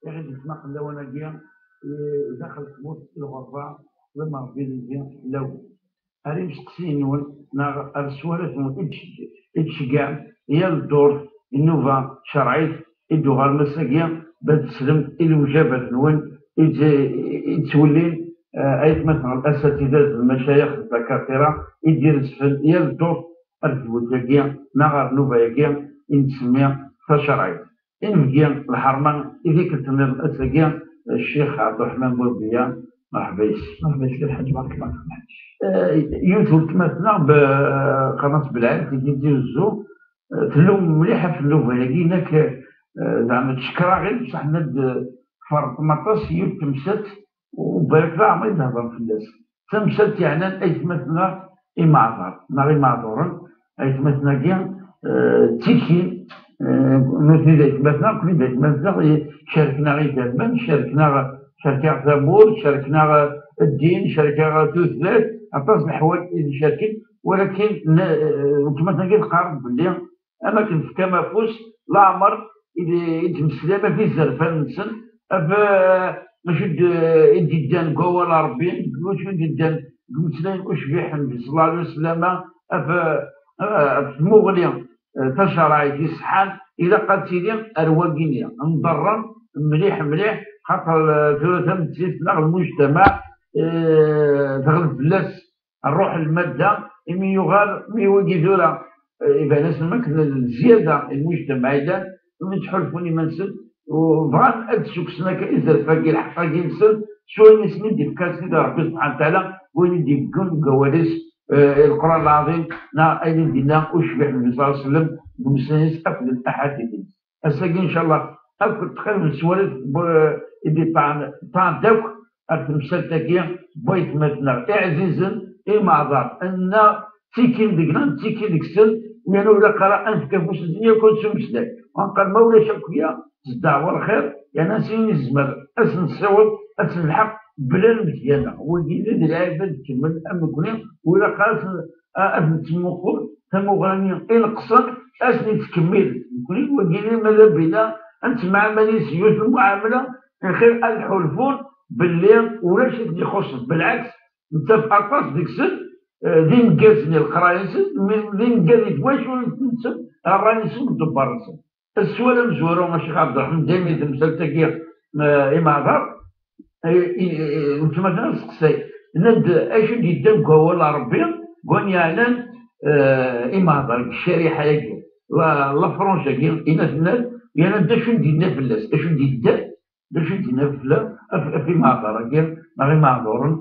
يغيب السماق اللوانا كيا داخل تموت الغرفة لما ربي ليا لو أريم سقسي نول نا السوالف نول إتش كاع هي الدور النوفا شرعيت إدو غير مساكيا باد تسلم الوجبات نول يتولين أيت مثلا الأساتذة المشايخ الدكاترة يدير السفل هي الدور الزوج كيا نغار نوفا كيا نسميها فشرعيت إن كيا الحرمان إذا كنت من الأساكيا الشيخ عبد الرحمن بوربيا مرحبا مرحبا بك الحاج، بارك الله فيك. يوث تمثلنا بقناة بلعب كي دير الزو تلوم مليحة في اللوفة هذيك هناك زعما تشكرا غير بصح ند فرط مطاس يوث تمست وبارك الله ما ينهضر في الناس تمست يعني أي تمثلنا معذر نغي معذورا أي تمثلنا كيا تيكين نوثني تمثلنا كل تمثلنا شاركنا غير دابا شاركنا ثابور شاركنا الدين شاركنا توثلاث عطاس الحوايج اللي شاركين ولكن كما تلقى القارب باللي اماكن في كما فوس لا عمر يتمثل ما في زرفان نسن ماشي يدي دان قوة ربي ماشي يدي دان مثلا اشبيح النبي صلى الله عليه وسلم في المغنية تشرع في صحان إذا قالت لي أرواقينيا نضرن مليح خاطر ثلاثة متسيسنا المجتمع تغلب بلاس الروح المادة مي يغال مي يوجي ذولا إذا ناس المكن الزيادة المجتمع إذا نتحلفوني منسل وبغان أدسوكسنا كإزر فاقي الحقا ينسل شوية نسمين دي بكاسي دا ربي سبحانه وتعالى وين دي بكون قواليس القرآن العظيم نا أين دينا أشبه النبي صلى الله عليه وسلم بمسلمين أفضل الأحاديث أساقي إن شاء الله أذكر تخيل من السوالف اللي طعن دوك أتمثل تاكيا بويت مثلا عزيزا معذر أن تيكين ديك السن ويانو إلا قرأ أنت كفوس الدنيا كنت سمسلك وانقال مولا شكويا الدعوة الخير يعني سيني الزمر أسن الصوت أسن الحق بلا المزيانة ويجي العباد تكمل أما كنا وإلا قالت أبن تموخر تموغرانيا إلا قصر أسن تكمل كنا ويجي ماذا بنا أنت مع ماليسيوس المعاملة خير الحلفون باللي ولاش اللي يخصك بالعكس انت في اطاس ديك السن ذي مقاسني القرايس ذي مقاسني واش نسب راني نسب الدبار نسب السؤال مزوره الشيخ عبد الرحمن دائما يتمثل تاكيا إما عذر انت مثلا سقسي ند اش قدام قول ربي قول يعلن إما عذر الشريحه هيك لا فرنسا كي الناس يعني دا شو ندير نافلاس اش ندير دا شو ندير نافلا في معذره كي غير معذور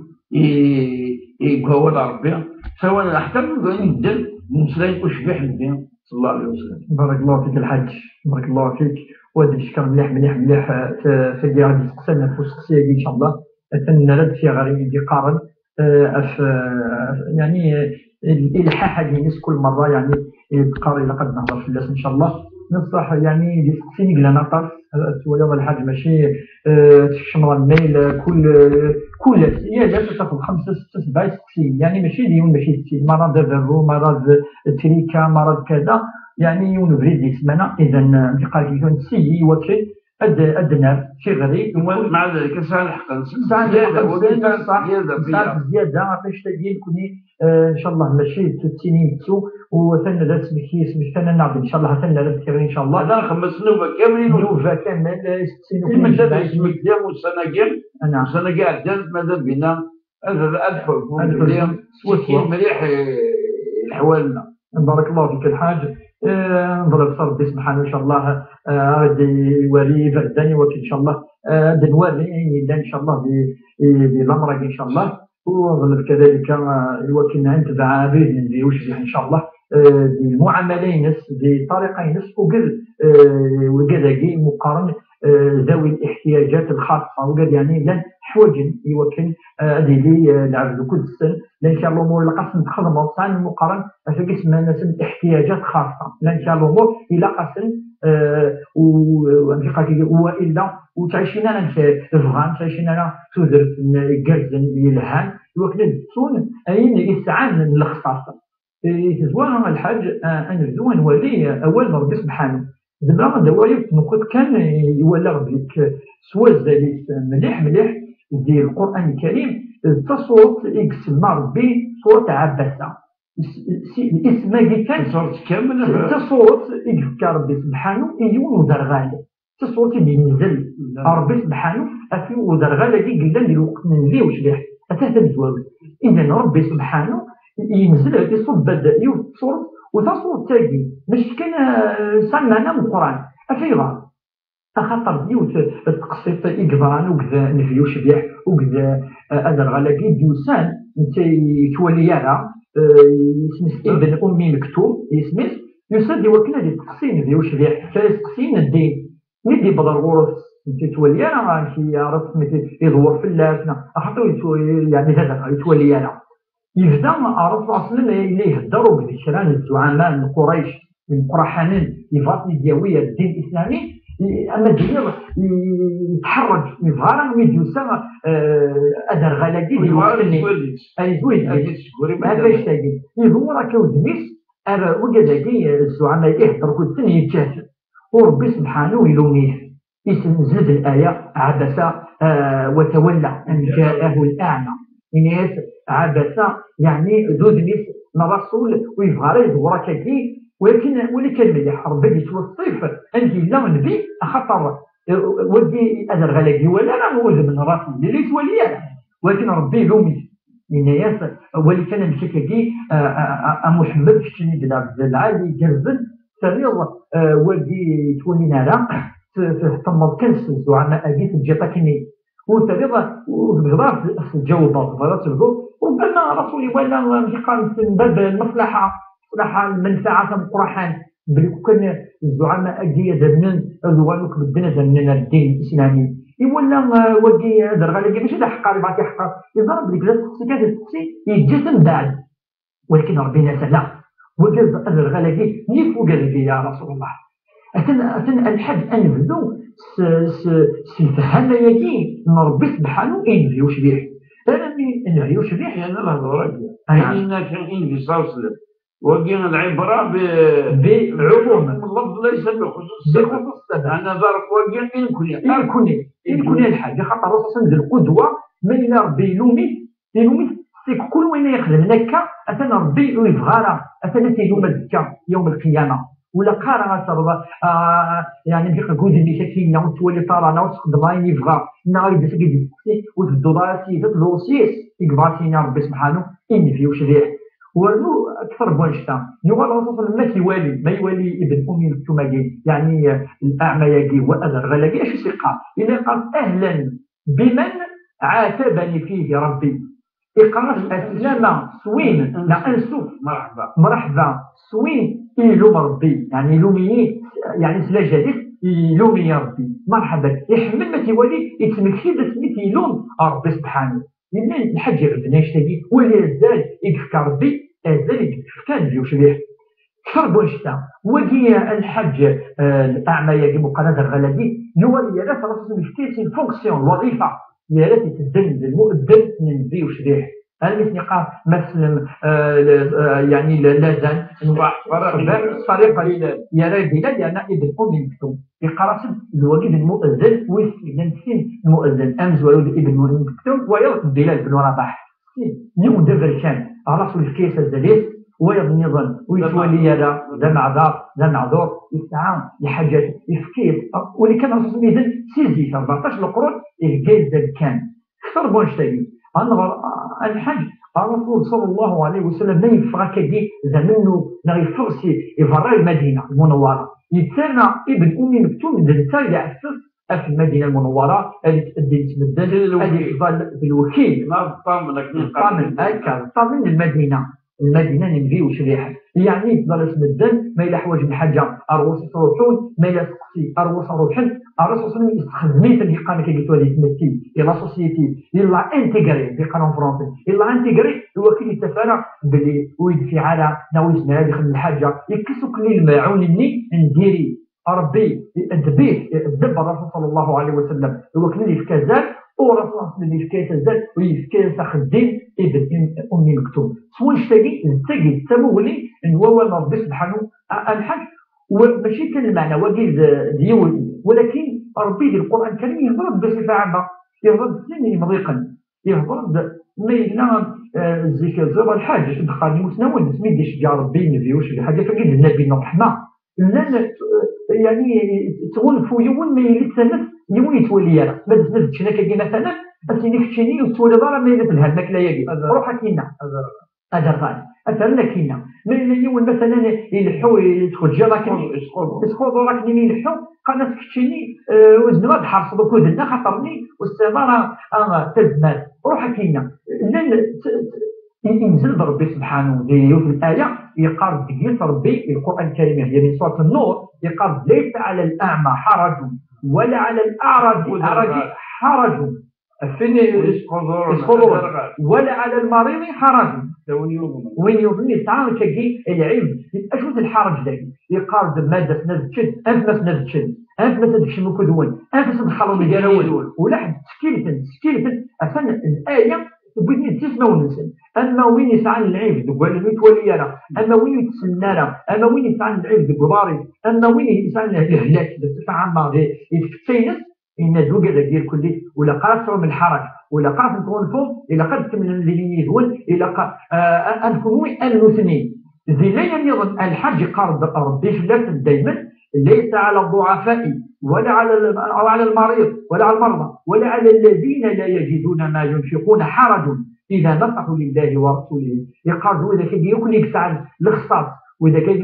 يقول ربي سواء حتى ندير مسلم اشبح النبي صلى الله عليه وسلم. بارك الله فيك الحاج، بارك الله فيك. وهذا الشكر مليح في غادي تقسلنا في الشخصيه ان شاء الله تنرد في غادي قارن يعني الالحاح هذه الناس كل مره يعني تقاري لقد نهضر في الناس ان شاء الله نصح يعني دي سقسيني قلنا نطر ولا الحاجه ماشي تشمر الميل كل سياده تاخذ 5 6 7 سقسين يعني ماشي ديون ماشي ستين مرض فيرو مرض تريكا مرض كذا يعني يون بريد ديك سمانه اذا بقى يكون سي وكي ادنى شي غريب مع ذلك ساعه الحق زياده عطيش تجي كوني ان شاء الله ماشي تسيني تسو وثنا لا سمك ثنا نعرض ان شاء الله ثنا لا ان شاء الله لا خمس نوفا كاملين نوفا كامل المدى اسمك ديال والسناقين انا سناقين ديال ماذا بينا هذا ادخل وكيل مليح حوالنا. بارك الله فيك الحاج. نضرب صار ربي سبحانه ان شاء الله غادي يوري فرداني وكي ان شاء الله نوري ان شاء الله بالامر ان شاء الله وغلب كذلك الوكيل نتبع باذن الله وش ان شاء الله المعاملين بطريقين وكذا مقارن ذوي الاحتياجات الخاصه وقال يعني لن حوايج يمكن هذه العبد كل سن لان شاء الله الامور اللي قسم تخدموا بصح المقارن فكيس الناس احتياجات خاصه لان شاء الله الامور الى قسم والا وتعيشين انا افغان تعيشين انا تودر جرزن يلهان وكذا تكون اين يسعان الاختصاص زوان الحاج ان نولي اول ربي سبحانه زعما دوايا نقول كان يولى بليك سوا زاليت مليح مليح ديال القران الكريم تصوت يقسم ربي صوره عباسه الاسم اللي كان صورت كامل تصوت يذكر ربي سبحانه ايون ودرغال تصوت اللي نزل ربي سبحانه افي ودرغال اللي قلنا ندير وقت نلي وشبيح اتاتا بزواج اذا ربي سبحانه ينزل هذه صوت بدا يوصل وتصوت تاقي مش كان سمعنا من القران افيضا خاطر ديوت التقسيط إقبران وكذا نفيو شبيح وكذا هذا الغلاقي ديوسان انت يتولي يرى يسمس ابن امي مكتوب يسمس يسد وكنا دي تقسيم نفيو شبيح تقسيم الدين ندي بدر غرس انت تولي يرى شي يعرف يدور في اللاسنا خاطر يعني هذا يتولي يرى يبدا الرسول اصلا اللي يهضروا بذكران الزعماء من قريش من قرحانين يفاصل دياويه الدين الاسلامي اما الدين يتحرج يظهر ويدوسا ادر غلاقي اي زويد هذا يشتاقي هو راه كودنيس وكذاكي الزعماء يهضروا كل سنه يتجاهل وربي سبحانه يلوميه ينزل الايه عبس وتولى ان جاءه الاعمى الناس عبس يعني دودنيس من الرسول ويظهر يظهر كي ولكن كان مليح ربي يتوصف انت لا نبي خطر ودي هذا الغلاقي ولا راه هو من الرسول اللي يتولي ولكن ربي لومي الناس ولكن مشى كي محمد شتني بلا العالي جرزن سرير ودي تولينا لا تمض كنس الزعماء اجيت الجيتاكني وسرير وبغضاف الجو باغ ربما رسولي ولا مش قام من باب المصلحه مصلحه المنفعه القرحان بل كان الزعماء اجي دنن الوالوك بدنا دنن الدين الاسلامي ولا ودي هذا الغالي ماشي حق رباطي حق يضرب لك لا كذا تسقسي يجسم بعد ولكن ربنا سلا وجز هذا الغالي نيف وقال يا رسول الله أتن الحد أن بدو سفهم يجي ربي سبحانه إن وش بيه أنا من إن وش بيه يعني الله ورجع أنا كان إن في صوصل وجينا العبرة بعموم اللفظ ليس بخصوص أنا ظرف وجينا إن كوني الحاجة خاطر رصاصا القدوة من ربي يلومي كل وين يخدم نكا أتنا ربي يبغى أتنا تيلوم الزكاة يوم القيامة ولا قارا صربا يعني بيق جوج اللي شكينا وتولي طارانا وتخدم يبغى ناري بس كيدي وتدو سي تدوسيس يقباسينا ربي سبحانه إن فيه وشريع ونو أكثر بونشتا يوال الرسول ما كيوالي ما يوالي ابن أمي التماجي يعني الأعمى يجي وأذر غلاقي اش سيقا إلا قال أهلا بمن عاتبني فيه ربي إقراص أسلام سوين لا أنسوف مرحبا سوين يلوم ربي يعني يلومي يعني سلا جديد يلومي ربي مرحبا يحمل ما تيولي يتمكشي سميت يلوم ربي سبحانه لأن الحاج عندنا يشتكي ولا زال يكفك ربي زال يكفك ديوش ليه كثر بوشتا وجي الحاج الأعمى يجي مقارنة الغلبي يولي يراس راسو يشتي الفونكسيون الوظيفة يا ريت تدل المؤذن من ديوش ليه هل نقاط مثلا يعني لازم طريقة يا ريت بلاد يعني ابن أمي مكتوب يقرأ الوجد المؤذن ويستخدم المؤذن أمز ولد ابن مكتوب ويرد بلال بن رباح يوم دبر كان راسو الكيس الزليل ويظن ويتولي يدا ذا معذور يستعان لحاجات يفكيس واللي كان راسو إذن سيزي 14 القرون الجيز كان كثر بونشتاي الحج الرسول صلى الله عليه وسلم ما يفرق كي زمنه نغيفرسي يفرع المدينة المنورة يتسمى ابن أمي مكتوم الإنسان يأسس في المدينة المنورة اللي تأدي تمدد اللي يفضل بالوكيل طامن المدينة نمضي وشريحة يعني يفضل اسم الدم ما إلى حواج من حاجة أرواس يروحون ما إلى سقسي أرواس يروحون الرسول صلى الله عليه وسلم يستخدميت اللي قال كي قلت لي تمثيل إلا سوسيتي إلا انتيغري في قانون فرنسي إلا انتيغري الوكيل يتفانى باللي ويدفي على ناويس ما يخدم الحاجة يكسو كل الماعون اللي نديري ربي الدبيت الدب الرسول صلى الله عليه وسلم الوكيل اللي في كازال ورسول الله اللي في كازال ويفكي خدين ابن أمي مكتوب سوى نشتاقي نتاقي تمولي نواوى ربي سبحانه الحج وماشي كان المعنى وكيل ديولي، ولكن ربي في القران الكريم يهضر بصفه عامه، يهضر بالسن مضيقا، يهضر ما إلا الذكر زرا الحاج دخلني متناول ما يديش كاع ربي نبيوش في حاجه فقيد النبي الرحمه لا يعني تغلفوا يوم ما يلي تسنف يوم يتولي انا ما تسنفش هنا كي مثلا اسيني كتشيني وتولي ضرا ما يلي تلهب لك لا يجي روح كينا هذا غالي مثلا كينا من يوم مثلا يلحو يدخل جا راكني يدخل راكني يلحو قناة كتشيني وزنوا تحرصوا كودنا خاطرني والسيطره تزمات روح كينا ينزل ربي سبحانه في الآية يقال دقيق ربي في القرآن الكريم هي من سورة النور يقال ليس على الأعمى حرج ولا على الأعرج حرج فين يسقطون ولا على المريض حرج وين يوم يسعى كي العلم اشوف الحرج ذاك يقال ماده نزتشد انت ما نزتشد انت ما تدخل مكدون انت تدخلوا مديرون ولا حد سكيلتن عشان الآية بغيتني تسمع ونسن اما وين يسعى العيب دوك اللي تولي انا اما وين يتسنى انا اما وين يسعى العيب دوك ضاري اما وين يسعى الهلاك بصفه عامه يتكتينس ان دوك هذا ديال كلي ولا قاصر من الحرج ولا قاصر نكون فوق الا قد من اللي يدول الا انكم انثني زي لا يظن الحج قرض ربي لا دائما ليس على الضعفاء ولا على المريض ولا على المرضى ولا على الذين لا يجدون ما ينفقون حرج اذا نصحوا لله ورسوله يقرضوا اذا كان يكون يكسع الاختصاص واذا كان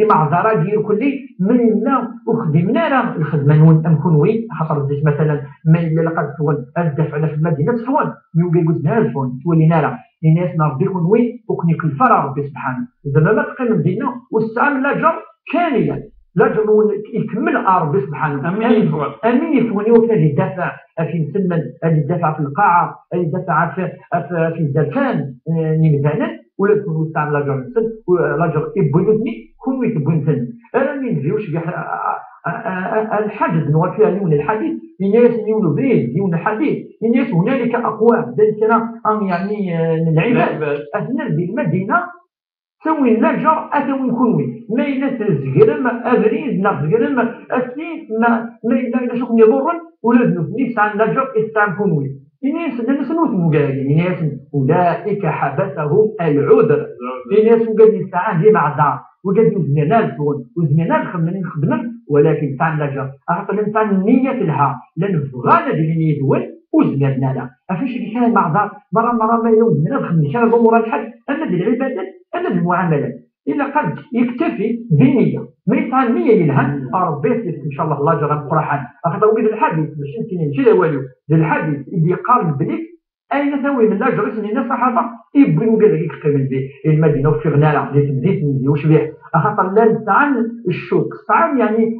معذره ديال كل من لا وخدمنا الخدمه نكون وي خاطر مثلا ما الا لقد تول الدفع في المدينه تسول يوجد ناس تولينا لا الناس ربي يكون وي وكنيك الفرع ربي سبحانه زعما ما تقيم المدينه واستعمل الاجر كاملا لاجر يكمل ربي سبحانه امين يفوني وكان يدافع في سلمان يدافع في القاعه يدافع في الزركان مثلا ولا تكون مستعمل لاجر نسد لاجر يبغيني كون يتبغين انا ما نجيوش الحدث نوفي اليوم الحديث الناس يقولوا به يوم الحديث الناس هنالك اقوام ذلك يعني العباد اثناء المدينه سوي لاجر اتوي كونوي ما الا تزقرم ابريد نزقرم اسني ما الا شكون يضر ولا نفني عن لاجر استعمل كونوي الناس نوت مقالي الناس اولئك حبسهم العذر الناس قال يستعان دي مع الدار وقال وزنينا وزنينا نخدم ولكن تاع لاجر اعطي الانسان النيه لها لان بغانا ديال يدول وزنينا لا عرفتي كي كان مع الدار مره ما يوم من الخدمه كان الامور الحد اما العبادات اما المعاملات الا قد يكتفي بالنيه ما يسعى النيه للها ربي ان شاء الله لاجر القرآن اخذ وقت الحديث باش نمشي لوالو الحديث اللي يقارن بليك اين ثوي من لاجر سنين الصحابه يبغيو كذا يكتمل به المدينه وفي غناله زيت وش بيه خاطر لا نستعن الشوك استعان يعني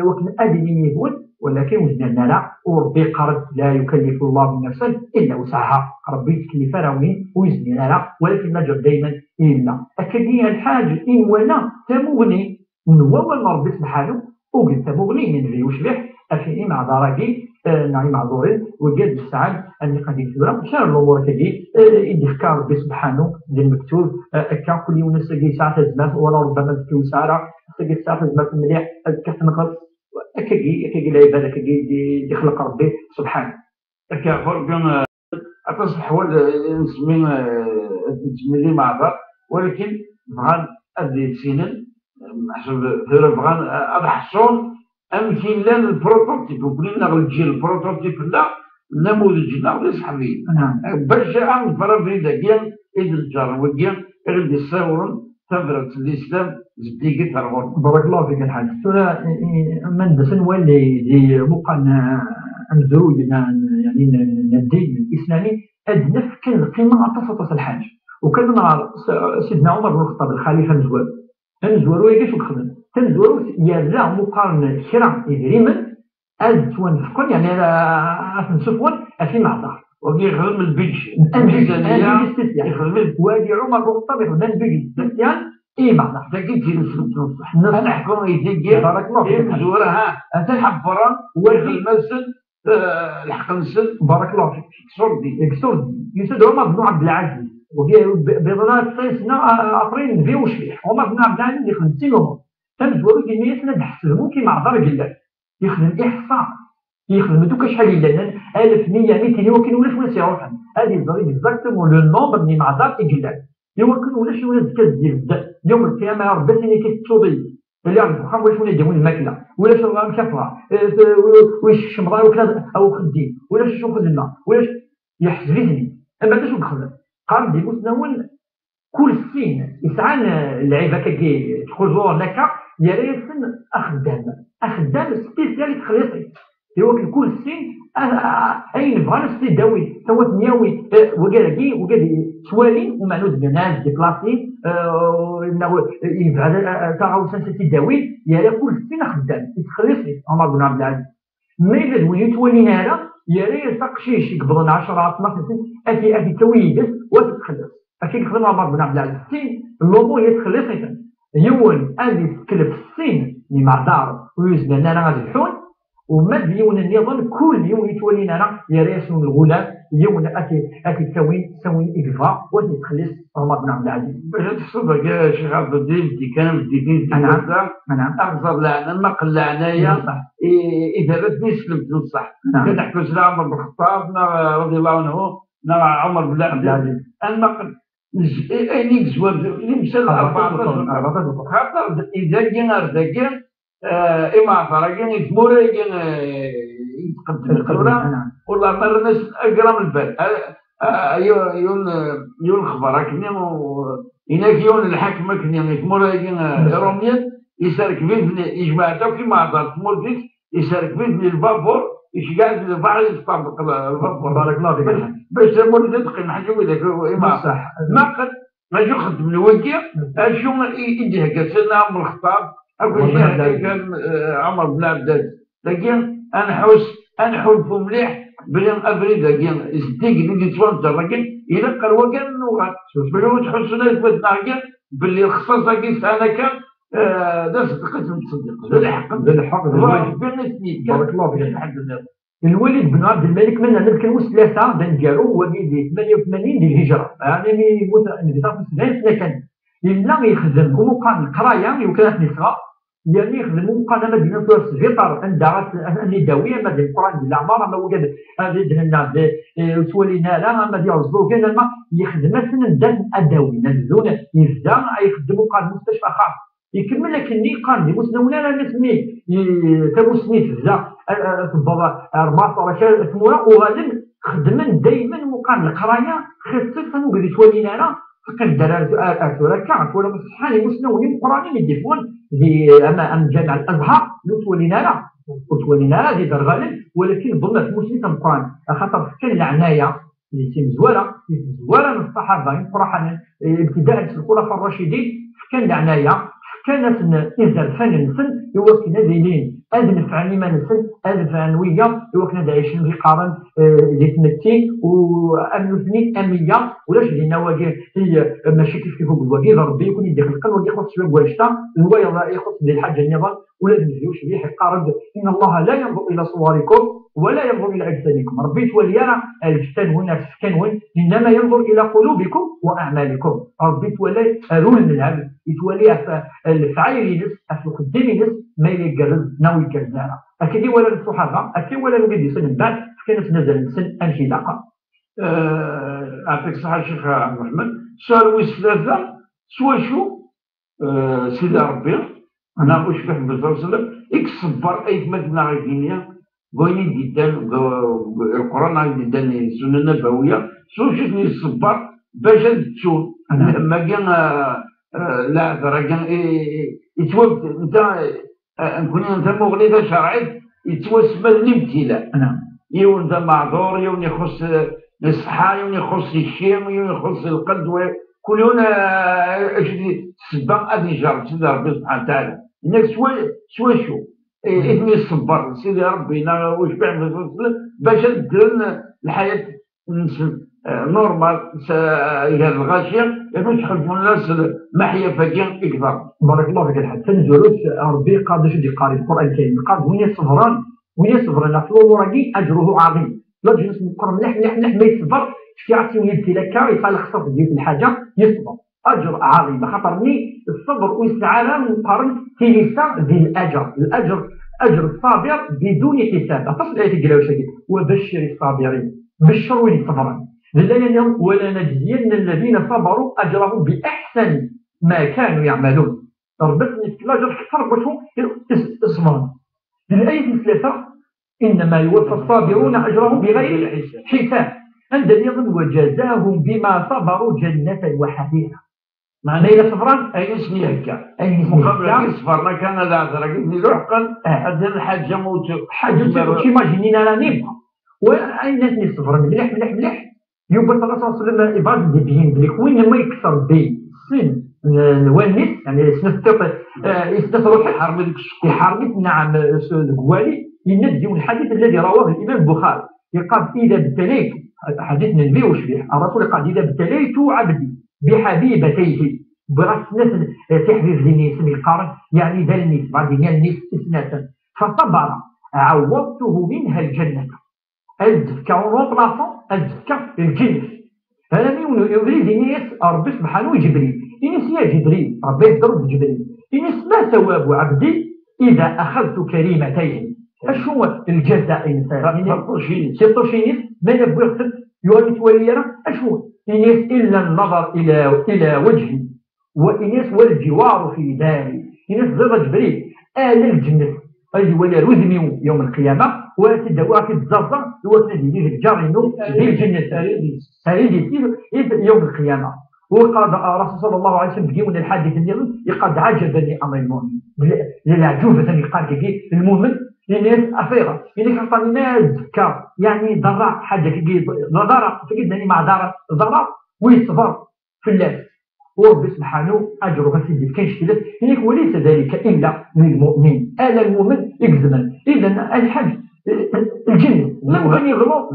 وكن ادمي يقول ولكن وزننا لا وربي قرض لا يكلف الله نفسا الا وسعها ربي تكلف راوي وزننا لا ولكن نجر دائما الا اكدني الحاج ان ولا تمغني نوى ربي سبحانه وقلت مغني من ذي وش بيه افي مع دراجي نعم معذورين وجد السعد أني قد يكتب شار الأمور كذي يذكر ربي سبحانه للمكتوب كان كل يوم نسقي ساعة زمان ولا ربما تكون ساعة نسقي ساعة زمان مليح كتنقص كي العبادة كي يخلق ربي سبحانه. كأخر كان أتصح هو نسمي مع بعض ولكن بغان أدي سنين حسب بغان أضحصون أمثل لنا البروتوتيب وبنينا غنجي البروتوتيب لا النموذج لا ولا صحابي باش عن فرض كان إذا الجار وكان غادي يصورون ثورة الإسلام زديك ترغب. بارك الله فيك الحاج. ترى من دسن واللي مقن أمزروج يعني الدين الإسلامي أدنى كان قيمة أتصل الحاج وكان نهار سيدنا عمر بن الخطاب الخليفة نزورو يجيش وخدم تنزورو يرجع مقارنة شرع إدريما أزتون يعني نشوفون في معطى ويخدم البيج الميزانية يخدم وادي عمر بن الخطاب يخدم البيج يعني إيه معنى لكن في نصح نحكم يجي بارك الله فيك نزورها تحبرا والمسجد الحق نسل بارك الله فيك كسردي يسد عمر بن عبد العزيز وفي بضنا 9 سنة آخرين في وشبيح عمر بن عبد العزيز اللي 50 عمر تنزورو كيما يسند حسبهم كيما عذر قلال يخدم احصاء يخدم دوكا شحال الا 1000 100 200 يمكن ولاش ولا يروحن هذه الزريد اكزاكتومون لو نومبر اللي مع دار يقلال يمكن ولاش ولا زكاه ديال يوم القيامه يا ربي سيني كتوضي اللي عند الفخام واش ولا يديروا الماكله ولاش مكفره واش الشمره وكذا او خدين ولاش شوف الماء ولاش يحسبني اما باش نخدم قام دي متناول كل سين يسعى اللعيبه كي تخرجوا لك يا ريت اخدام سبيسيال تخلصي هو كل سين اين بغا نفسي داوي سوات نياوي وقال سوالين ومعنود بناس ديبلاسي يبعد تاعو سنتي داوي يا ريت كل سين خدام تخلصي عمر بن عبد العزيز ما الا دوي تولينا هذا يا ريت تقشيش يقبضون 10 12 سنه اكي تويدس وتتخلص اكيد خدم عمر بن عبد العزيز السين اللومو يتخلص يون اللي تكلف السين اللي مع دار ويسبان لنا غادي الحون ومد يون النظام كل يوم يتولينا انا يا ريس الغلام يون اكي تسوين اكفا وتتخلص عمر بن عبد العزيز باش تصدق يا شيخ عبد الدين كان بديتين نعم اغزر لعنا ما قل لعنايا اذا بدني سلمت بصح كتحكوا سيدنا عمر بن الخطاب رضي الله عنه عمر بن عبد العزيز انا اين الزواج اللي مشى 14 خاطر اذا جينا رزاقين اما فرقين يتمورا يتقدم الدوره والله ما رناش اقرا من البال يون الخبر كني هناك يون الحاكم كني يتمورا روميا يشارك بين يجمع تا كيما هضر تمور ديك يشارك بين البابور يشقعد البحر يستنطق البابور بارك الله فيك باش تمر تدقي نحكيو هذاك صح ما قد غادي يخدم الوجه شو يديه سيدنا عمر الخطاب كان عمر بن عبد العزيز لكن انحوس مليح بلي ابريد لكن الزديق اللي تفهمت لكن الا قال وكان اللغات بلي تحسنا يثبتنا باللي الخصاص كيس انا كان داس قسم تصدق بالحق بارك الله فيك الحمد لله الوليد بن عبد الملك من نذكر ثلاثة دنجارو هو في 88 للهجرة يعني يموت في 70 سنة كان إلا يخدم ومقام القراية وكانت نساء يعني يخدم ومقام مدينة السفيطر عندها النداوية مدينة القرآن ديال العمارة ما وجد هذه دهنا تولينا لا ما ديال الزوج ما يخدم سنة أدوي نزون يزدان يخدم وقام مستشفى خاص يكمل لكني قام دي مسنونا لا نسمي تمسمي تزا تبغى 14 ثمورة وغادي خدمن دائما مقام القرايه خصيصا وقد تولينا لا تقدر ركعت ولا صحاني مسنوني قراني يديفون دي ام جامع الازهر تولينا لا لا دي درغالب ولكن ضمن مسلم القران خاطر كان العنايه اللي تم زواره من الصحابه يقرا ابتداء الخلفاء الراشدين كان العنايه كانت إنزال فن نسن يوكنا دايلين أذن فعني ما نسن أذن فعنوية يوكنا دايشن في قارن ديتمتي وأمنوثني أمية ولاش دينا واجه هي ماشي كيف هو الواجه ربي يكون يدخل القلب واجه يخص شباب واجتا هو يخص ديال الحاجة النظام ولا نزيوش بيه قارن إن الله لا ينظر إلى صوركم ولا ينظر إلى أجسادكم ربي تولينا الجسد هنا السكن وين إنما ينظر إلى قلوبكم وأعمالكم ربي تولي رول من العبد يتولي الفعايل ينس الخدام ينس ما يقرز ناوي كرزانا أكيد ولا الصحابة أكيد ولا نبي سن بعد كانت نزل سن الحلاقة أعطيك صحة الشيخ عبد الرحمن سؤال ويس ثلاثة سوا شو سيدي ربي أنا أشبه بالنبي صلى الله عليه وسلم إكسبر أي مدينة غينية قويني جدا القرآن جدا السنة النبوية سوا شفني الصبر باش تشوف ما كان لا ترى كان يتوفى انت نكون انت مغنية شرعي يتوسم الابتلاء يون انت معذور يون يخص الصحة يون يخص الشيم يون يخص القلب كل يوم سبق ادي جرب سيدي ربي سبحانه وتعالى انك شو إثني الصبر سيدي ربي واش بيعمل باش تدير الحياة نورمال هذا الغاشية يكون تحبون الناس محيا فاكين اكثر. بارك الله فيك الحاج تنزلوش ربي قاد شدي قاري القرآن الكريم قاد وين يصبرن في الوراقي أجره عظيم لا تجلس مقر مليح ما يصبر شتي عرفتي وين يبكي لك يطلع خصك ديال الحاجة يصبر اجر عظيم. خاطرني الصبر والاستعانه مقارن تيسا ذي الاجر اجر الصابر بدون حساب. تصل الايه تقول شيء وبشر الصابرين، بشر وين صبرا ولا نجزين الذين صبروا اجرهم باحسن ما كانوا يعملون. ربطني في الاجر اكثر باش اصبر. الايه الثالثه انما يوفى الصابرون اجرهم بغير حساب. عندنا يظن وجزاهم بما صبروا جنة وحريرا. معنى إلى صبران أي اسمي هكا مقابل صبرنا كان لا عذر قلت روحقا هذا الحاجة موت حاجة تيماجينينا لا نبغى وأي ناس اللي صبرا مليح مليح مليح. يوم صلى الله عليه وسلم يبغى يبين لك وين ما يكسر بي سن الوالد يعني يستثر حرمت نعم القوالي ينزل الحديث الذي رواه الإمام البخاري يقال إذا ابتليت حديث النبي وشبيه الرسول قال إذا ابتليت عبدي بحبيبتيه براس ناس تحرير الناس من القرن يعني ذا الناس بعد الناس إثناتا فصبر عوضته منها الجنة. الزكاة ونطلع الزكاة الجنة. هذا من يريد الناس ربي سبحانه جبريل الناس يا جبريل ربي يضرب جبريل الناس ما ثواب عبدي إذا أخذت كريمتين. أشو الجزاء الإنسان؟ سيطوشينيس ما يبغي يقصد يولي تولينا أشو؟ إنيس إلا النظر إلى وجهي وإنيس والجوار في داري. إنيس ضد جبريل آل الجنة أي ولا رزمي يوم القيامة وتدوا في الزرزر وتدي الجارينو في الجنة يوم القيامة. وقال الرسول صلى الله عليه وسلم في الحديث اليوم قد عجبني أمر المؤمن للعجوبة قال المؤمن الناس أفيرة يعني كان الناس ذكر يعني ضرع حاجة كي ضرع تجدني مع ضرع ويصبر في الله ورب سبحانه أجره سيدي كاينش كذا يعني وليس ذلك إلا للمؤمن. آل المؤمن يجزمن إذا الحج الجن لم يغلط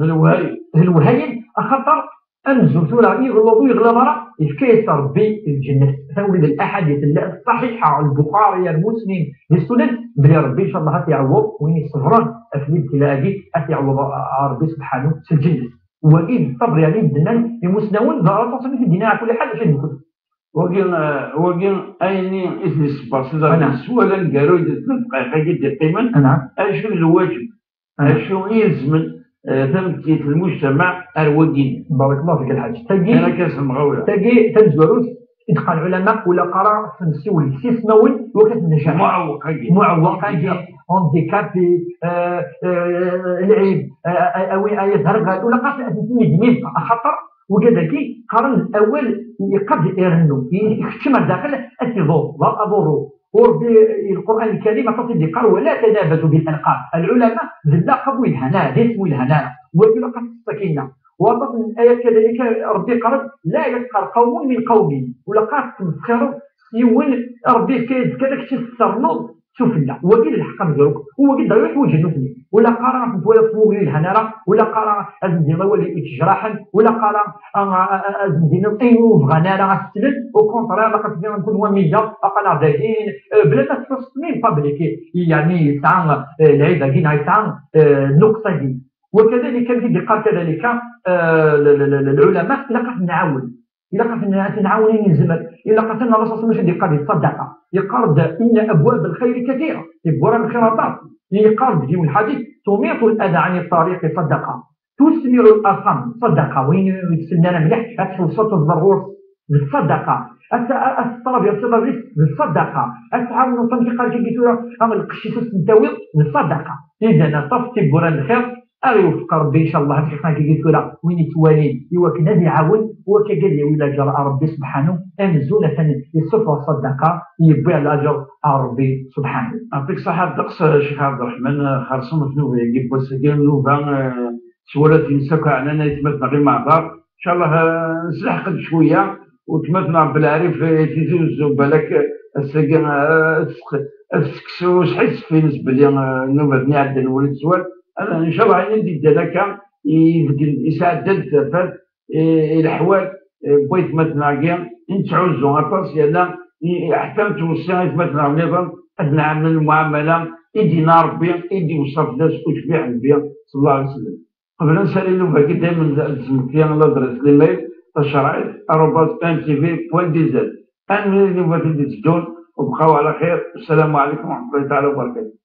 الوهايين خطر أنزل سورة يغلط مرة يكيسر بالجنة. تولد الأحاديث الصحيحة البخاري المسلم للسنن بلي ربي إن شاء الله يعوض وين الصبران في الابتلاء دي يعوض ربي سبحانه في الجنة. وإذ الصبر يعني الدنان المسنون ضرورة تصل في الدنيا على كل حاجة شيء نقول وقين أيني إثني الصبر سيدا سؤالا قالوا إذا دقائق جدا قيما أشو الواجب أشو يلزم تمكية المجتمع الودين. بارك الله فيك الحاج. أنا كاس المغاولة تجي تنزلوس إدخال العلماء ولا قرار سنسول سيسمول وقت النجاح معوق هانديكابي العيب أو يظهر ولا قاس أساسية جميل خطر وكذلك قرن الأول قد يرنو يخشم داخل التضور لا أضره. وربي القرآن الكريم تصدق قال ولا تنابزوا بالألقاب. العلماء اللقب والهناء الاسم والهناء ويلقى السكينة. وضع من الآيات كذلك ربي قال لا يسخر قوم من قوم ولقات تمسخروا يون ربي كذلك تسترنوا شوف الله وكيل الحق مزروك هو قد يروح وجه نفسي ولا قرا ولا فوق الهنارة ولا قرا أزندين ولا إتجراحا ولا قرا أزندين أيوه غنارة السلل وكونترا لقد نكون هو ميجا أقل داكين بلا ما تصميم قبلك يعني ساعة العيدة كينا ساعة نقطة دي. وكذلك قال كذلك العلماء لقد نعاون إلا قد نعاونين الزمن إلا قد الرسول صلى الله عليه وسلم قال الصدقة يقال إن أبواب الخير كثيرة أبواب الخيرات يقال في الحديث تميط الأذى عن الطريق صدقة تسمع الأصم صدقة وين يتسنانا مليح أتحو صوت الضرور بالصدقة الطلب يرتضى الرزق بالصدقة التعاون تنفق الجيتورة أم القشيس السنتاوي بالصدقة. إذا تفتي بران الخير أيوفق ربي إن شاء الله في حقنا كيقول وين يتوالي يوكنا يعاون وكقال لي ولا جرى ربي سبحانه أنزولة الصفة والصدقة يبيع الأجر ربي سبحانه. أعطيك صحة دقص شيخ عبد الرحمن خرصنا في نوبة يجيب وسجل نوبة سولة ينسكى عننا يتمتنا غير مع دار إن شاء الله نسلح قد شوية وتمتنا بالعريف تيزوز بالك السجن السكسو شحيس في نسبة لي نوبة بني الولد سوال أنا إن شاء الله عندي دلك يساعد التفات الأحوال بغيت مثلا كاع نتعوزو أطاس يلا أحكام توصيات مثلا نظام نعمل المعاملة يدينا ربي يدي وصف الناس وتبيع النبي صلى الله عليه وسلم. قبل نسالي له باقي دائما الزمكيه الله درس لي ميل تشرايط @mtv.dz. أنا اللي بغيتي تجدون وبقاو على خير. السلام عليكم ورحمة الله تعالى وبركاته.